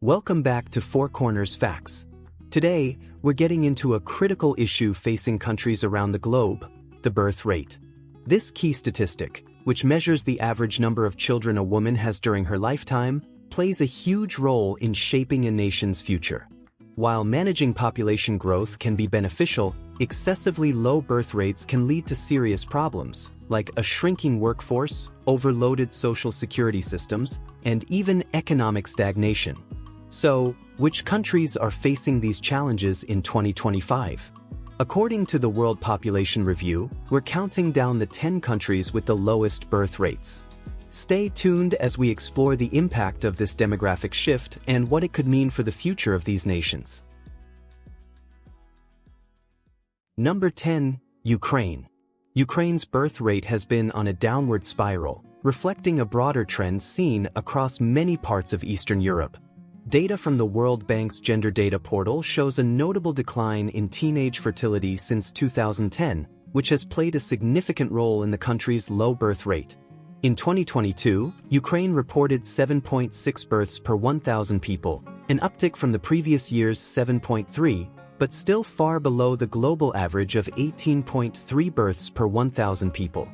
Welcome back to Four Corners Facts. Today, we're getting into a critical issue facing countries around the globe, the birth rate. This key statistic, which measures the average number of children a woman has during her lifetime, plays a huge role in shaping a nation's future. While managing population growth can be beneficial, excessively low birth rates can lead to serious problems, like a shrinking workforce, overloaded social security systems, and even economic stagnation. So, which countries are facing these challenges in 2025? According to the World Population Review, we're counting down the 10 countries with the lowest birth rates. Stay tuned as we explore the impact of this demographic shift and what it could mean for the future of these nations. Number 10. Ukraine. Ukraine's birth rate has been on a downward spiral, reflecting a broader trend seen across many parts of Eastern Europe. Data from the World Bank's Gender Data Portal shows a notable decline in teenage fertility since 2010, which has played a significant role in the country's low birth rate. In 2022, Ukraine reported 7.6 births per 1,000 people, an uptick from the previous year's 7.3, but still far below the global average of 18.3 births per 1,000 people.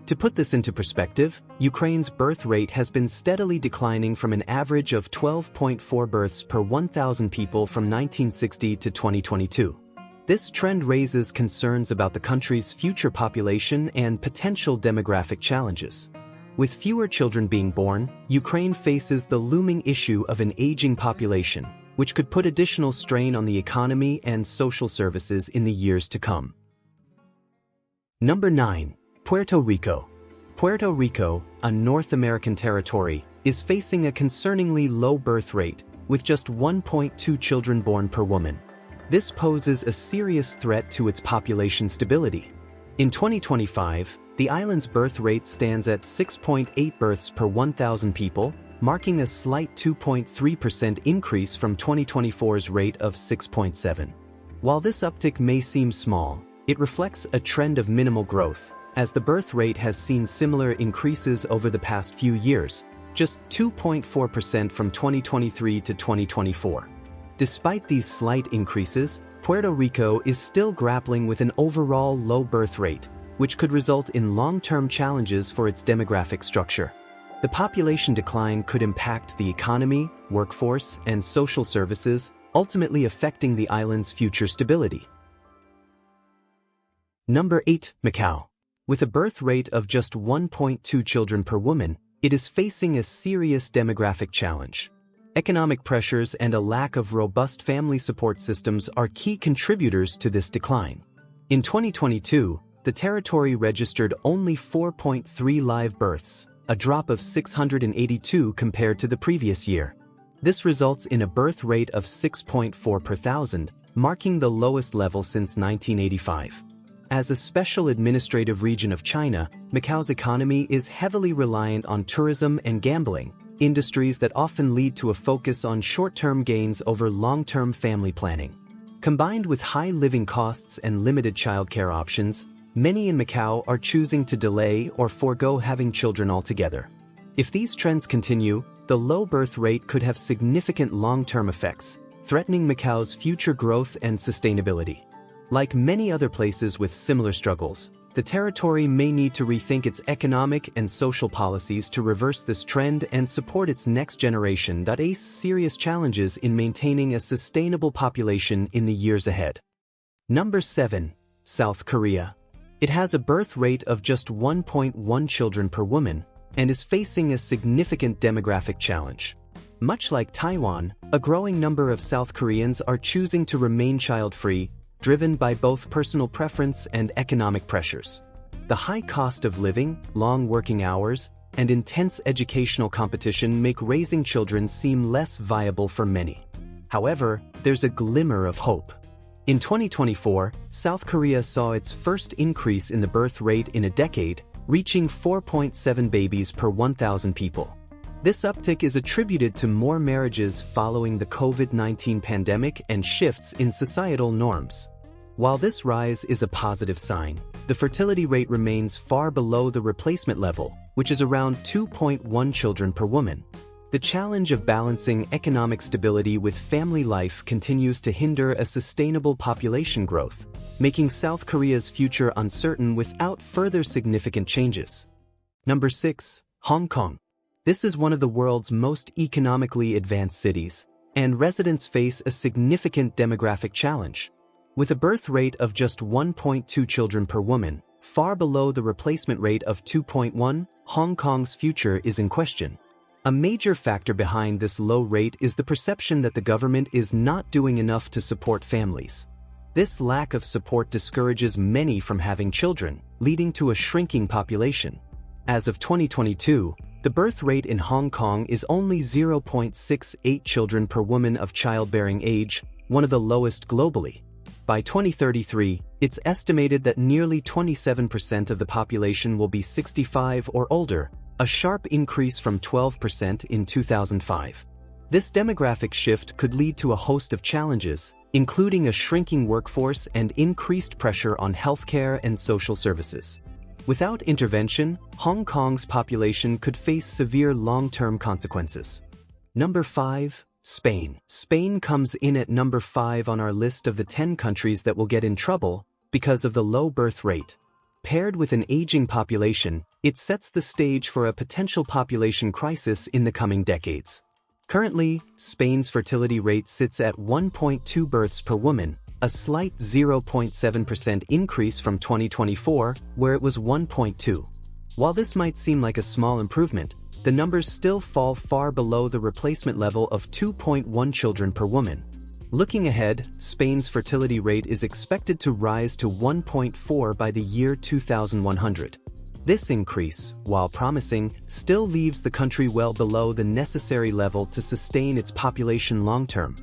To put this into perspective, Ukraine's birth rate has been steadily declining from an average of 12.4 births per 1,000 people from 1960 to 2022. This trend raises concerns about the country's future population and potential demographic challenges. With fewer children being born, Ukraine faces the looming issue of an aging population, which could put additional strain on the economy and social services in the years to come. Number 9. Puerto Rico. Puerto Rico, a North American territory, is facing a concerningly low birth rate, with just 1.2 children born per woman. This poses a serious threat to its population stability. In 2025, the island's birth rate stands at 6.8 births per 1,000 people, marking a slight 2.3% increase from 2024's rate of 6.7. While this uptick may seem small, it reflects a trend of minimal growth, as the birth rate has seen similar increases over the past few years, just 2.4% from 2023 to 2024. Despite these slight increases, Puerto Rico is still grappling with an overall low birth rate, which could result in long-term challenges for its demographic structure. The population decline could impact the economy, workforce, and social services, ultimately affecting the island's future stability. Number 8. Macau. With a birth rate of just 1.2 children per woman, it is facing a serious demographic challenge. Economic pressures and a lack of robust family support systems are key contributors to this decline. In 2022, the territory registered only 4.3 live births, a drop of 682 compared to the previous year. This results in a birth rate of 6.4 per thousand, marking the lowest level since 1985. As a special administrative region of China, Macau's economy is heavily reliant on tourism and gambling, industries that often lead to a focus on short-term gains over long-term family planning. Combined with high living costs and limited childcare options, many in Macau are choosing to delay or forego having children altogether. If these trends continue, the low birth rate could have significant long-term effects, threatening Macau's future growth and sustainability. Like many other places with similar struggles, the territory may need to rethink its economic and social policies to reverse this trend and support its next generation that face serious challenges in maintaining a sustainable population in the years ahead. Number 7. South Korea. It has a birth rate of just 1.1 children per woman and is facing a significant demographic challenge. Much like Taiwan, a growing number of South Koreans are choosing to remain child-free, driven by both personal preference and economic pressures. The high cost of living, long working hours, and intense educational competition make raising children seem less viable for many. However, there's a glimmer of hope. In 2024, South Korea saw its first increase in the birth rate in a decade, reaching 4.7 babies per 1,000 people. This uptick is attributed to more marriages following the COVID-19 pandemic and shifts in societal norms. While this rise is a positive sign, the fertility rate remains far below the replacement level, which is around 2.1 children per woman. The challenge of balancing economic stability with family life continues to hinder a sustainable population growth, making South Korea's future uncertain without further significant changes. Number 6. Hong Kong. This is one of the world's most economically advanced cities, and residents face a significant demographic challenge. With a birth rate of just 1.2 children per woman, far below the replacement rate of 2.1, Hong Kong's future is in question. A major factor behind this low rate is the perception that the government is not doing enough to support families. This lack of support discourages many from having children, leading to a shrinking population. As of 2022, the birth rate in Hong Kong is only 0.68 children per woman of childbearing age, one of the lowest globally. By 2033, it's estimated that nearly 27% of the population will be 65 or older, a sharp increase from 12% in 2005. This demographic shift could lead to a host of challenges, including a shrinking workforce and increased pressure on healthcare and social services. Without intervention, Hong Kong's population could face severe long-term consequences. Number 5. Spain. Spain comes in at number 5 on our list of the 10 countries that will get in trouble because of the low birth rate. Paired with an aging population, it sets the stage for a potential population crisis in the coming decades. Currently, Spain's fertility rate sits at 1.2 births per woman, a slight 0.7% increase from 2024, where it was 1.2. While this might seem like a small improvement, the numbers still fall far below the replacement level of 2.1 children per woman. Looking ahead, Spain's fertility rate is expected to rise to 1.4 by the year 2100. This increase, while promising, still leaves the country well below the necessary level to sustain its population long-term.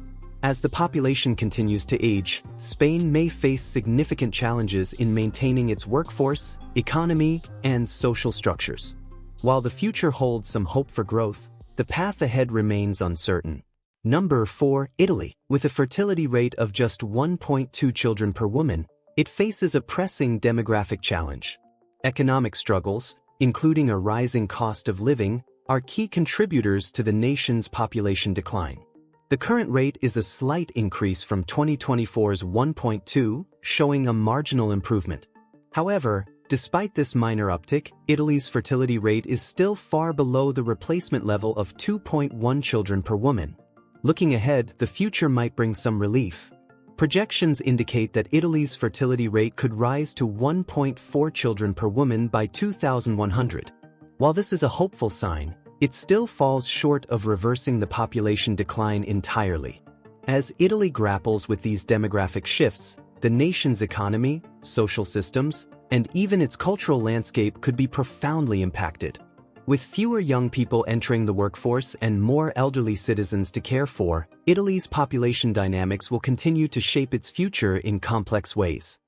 As the population continues to age, Spain may face significant challenges in maintaining its workforce, economy, and social structures. While the future holds some hope for growth, the path ahead remains uncertain. Number 4. Italy. With a fertility rate of just 1.2 children per woman, it faces a pressing demographic challenge. Economic struggles, including a rising cost of living, are key contributors to the nation's population decline. The current rate is a slight increase from 2024's 1.2, showing a marginal improvement. However, despite this minor uptick, Italy's fertility rate is still far below the replacement level of 2.1 children per woman. Looking ahead, the future might bring some relief. Projections indicate that Italy's fertility rate could rise to 1.4 children per woman by 2100. While this is a hopeful sign, it still falls short of reversing the population decline entirely. As Italy grapples with these demographic shifts, the nation's economy, social systems, and even its cultural landscape could be profoundly impacted. With fewer young people entering the workforce and more elderly citizens to care for, Italy's population dynamics will continue to shape its future in complex ways.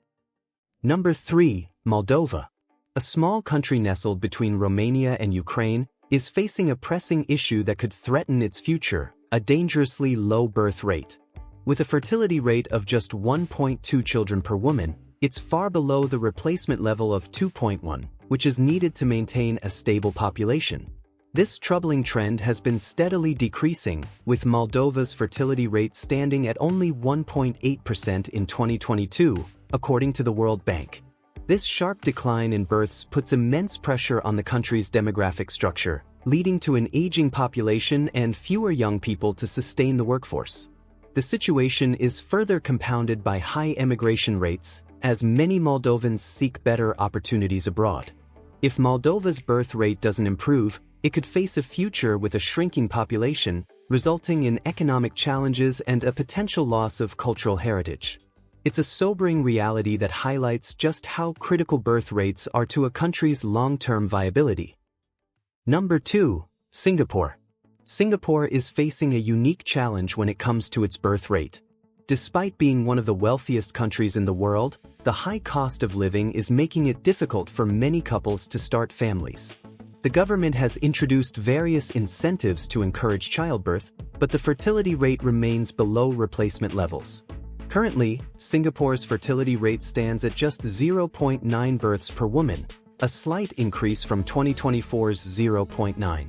Number 3. Moldova. A small country nestled between Romania and Ukraine is facing a pressing issue that could threaten its future: a dangerously low birth rate. With a fertility rate of just 1.2 children per woman, it's far below the replacement level of 2.1, which is needed to maintain a stable population. This troubling trend has been steadily decreasing, with Moldova's fertility rate standing at only 1.8% in 2022, according to the World Bank. This sharp decline in births puts immense pressure on the country's demographic structure, leading to an aging population and fewer young people to sustain the workforce. The situation is further compounded by high emigration rates, as many Moldovans seek better opportunities abroad. If Moldova's birth rate doesn't improve, it could face a future with a shrinking population, resulting in economic challenges and a potential loss of cultural heritage. It's a sobering reality that highlights just how critical birth rates are to a country's long-term viability. Number 2. Singapore. Singapore is facing a unique challenge when it comes to its birth rate. Despite being one of the wealthiest countries in the world, the high cost of living is making it difficult for many couples to start families. The government has introduced various incentives to encourage childbirth, but the fertility rate remains below replacement levels. Currently, Singapore's fertility rate stands at just 0.9 births per woman, a slight increase from 2024's 0.9.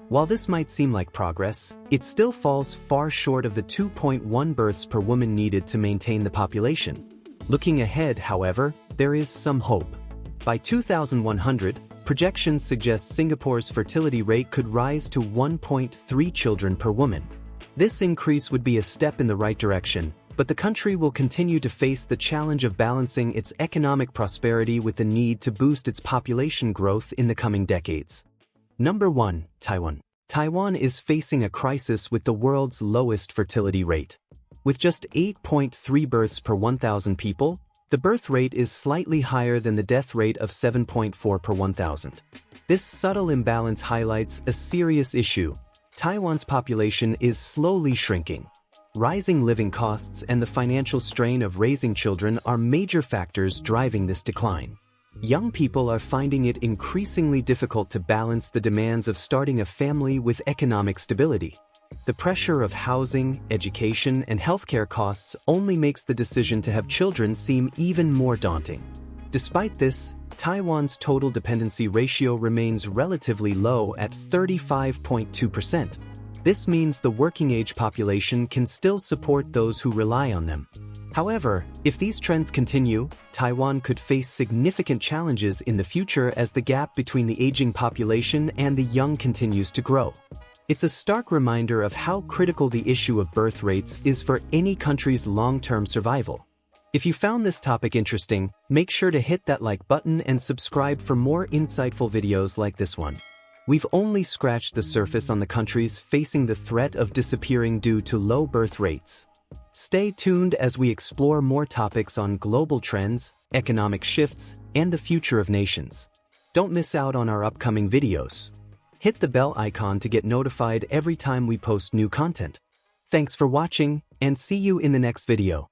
While this might seem like progress, it still falls far short of the 2.1 births per woman needed to maintain the population. Looking ahead, however, there is some hope. By 2100, projections suggest Singapore's fertility rate could rise to 1.3 children per woman. This increase would be a step in the right direction, but the country will continue to face the challenge of balancing its economic prosperity with the need to boost its population growth in the coming decades. Number 1. Taiwan. Taiwan is facing a crisis with the world's lowest fertility rate. With just 8.3 births per 1,000 people, the birth rate is slightly higher than the death rate of 7.4 per 1,000. This subtle imbalance highlights a serious issue. Taiwan's population is slowly shrinking. Rising living costs and the financial strain of raising children are major factors driving this decline. Young people are finding it increasingly difficult to balance the demands of starting a family with economic stability. The pressure of housing, education, and healthcare costs only makes the decision to have children seem even more daunting. Despite this, Taiwan's total dependency ratio remains relatively low at 35.2%. This means the working-age population can still support those who rely on them. However, if these trends continue, Taiwan could face significant challenges in the future as the gap between the aging population and the young continues to grow. It's a stark reminder of how critical the issue of birth rates is for any country's long-term survival. If you found this topic interesting, make sure to hit that like button and subscribe for more insightful videos like this one. We've only scratched the surface on the countries facing the threat of disappearing due to low birth rates. Stay tuned as we explore more topics on global trends, economic shifts, and the future of nations. Don't miss out on our upcoming videos. Hit the bell icon to get notified every time we post new content. Thanks for watching, and see you in the next video.